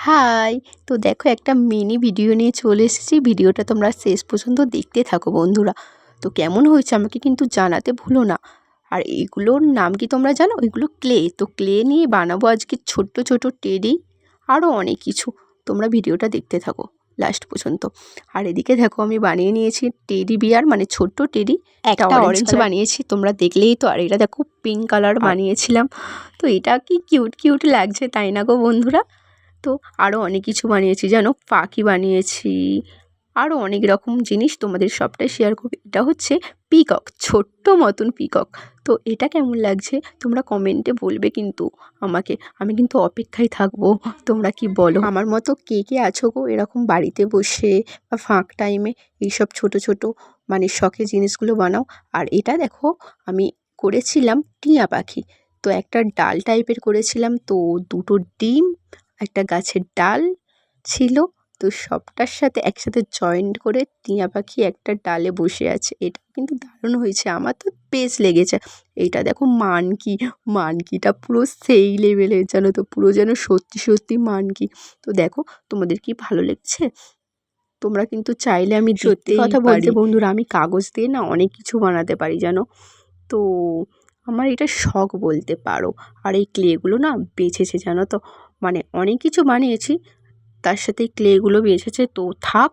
High! তো দেখো একটা মিনি ভিডিও নিয়ে চলে এসেছি। ভিডিওটা তোমরা শেষ পর্যন্ত দেখতে থাকো বন্ধুরা। তো কেমন হয়েছে আমাকে কিন্তু জানাতে ভুলো না। আর এগুলোর নাম কি তোমরা জানো? এগুলো ক্লে। তো ক্লে নিয়ে বানাবো আজকে ছোট্ট ছোট টেডি, আরও অনেক কিছু। তোমরা ভিডিওটা দেখতে থাকো লাস্ট পর্যন্ত। আর এদিকে দেখো আমি বানিয়ে নিয়েছি টেডি বিয়ার, মানে ছোট্ট টেডি। একটা অরেঞ্জ বানিয়েছি, তোমরা দেখলেই তো। আর এটা দেখো পিঙ্ক কালার বানিয়েছিলাম। তো এটা কি কিউট কিউট লাগছে, তাই না গো বন্ধুরা? তো আরও অনেক কিছু বানিয়েছি জানো, পাখি বানিয়েছি, আরও অনেক রকম জিনিস তোমাদের সবটাই শেয়ার করবো। এটা হচ্ছে পিকক, ছোট্ট মতন পিকক। তো এটা কেমন লাগছে তোমরা কমেন্টে বলবে কিন্তু আমাকে। আমি কিন্তু অপেক্ষায় থাকবো, তোমরা কি বলো? আমার মতো কে কে আছো গো এরকম বাড়িতে বসে বা ফাঁক টাইমে এইসব ছোট ছোট মানে শখের জিনিসগুলো বানাও? আর এটা দেখো আমি করেছিলাম টিয়া পাখি। তো একটা ডাল টাইপের করেছিলাম, তো দুটো ডিম, একটা গাছের ডাল ছিল। তো সবটার সাথে একসাথে জয়েন্ট করে টিয়া পাখি একটা ডালে বসে আছে। এটা কিন্তু দারুণ হয়েছে, আমার তো বেশ লেগেছে। এইটা দেখো মানকি, মানকিটা পুরো সেই লেভেলের জানো তো, পুরো যেন সত্যি সত্যি মানকি। তো দেখো তোমাদের কি ভালো লেগেছে? তোমরা কিন্তু চাইলে আমি সত্যি কথা বলতে বন্ধুরা, আমি কাগজ দিয়ে না অনেক কিছু বানাতে পারি জানো তো। আমার এটা শখ বলতে পারো। আর এই ক্লেগুলো না বেঁচেছে জানো তো, মানে অনেক কিছু বানিয়েছি, তার সাথে ক্লেগুলো বেঁচেছে। তো থাক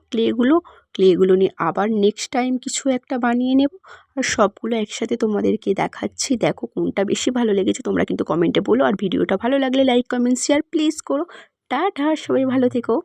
ক্লেগুলো নিয়ে আবার নেক্সট টাইম কিছু একটা বানিয়ে নেব। আর সবগুলো একসাথে তোমাদেরকে দেখাচ্ছি। দেখো কোনটা বেশি ভালো লেগেছে তোমরা কিন্তু কমেন্টে বলো। আর ভিডিওটা ভালো লাগলে লাইক কমেন্ট শেয়ার প্লিজ করো। টাটা, সবাই ভালো থেকো।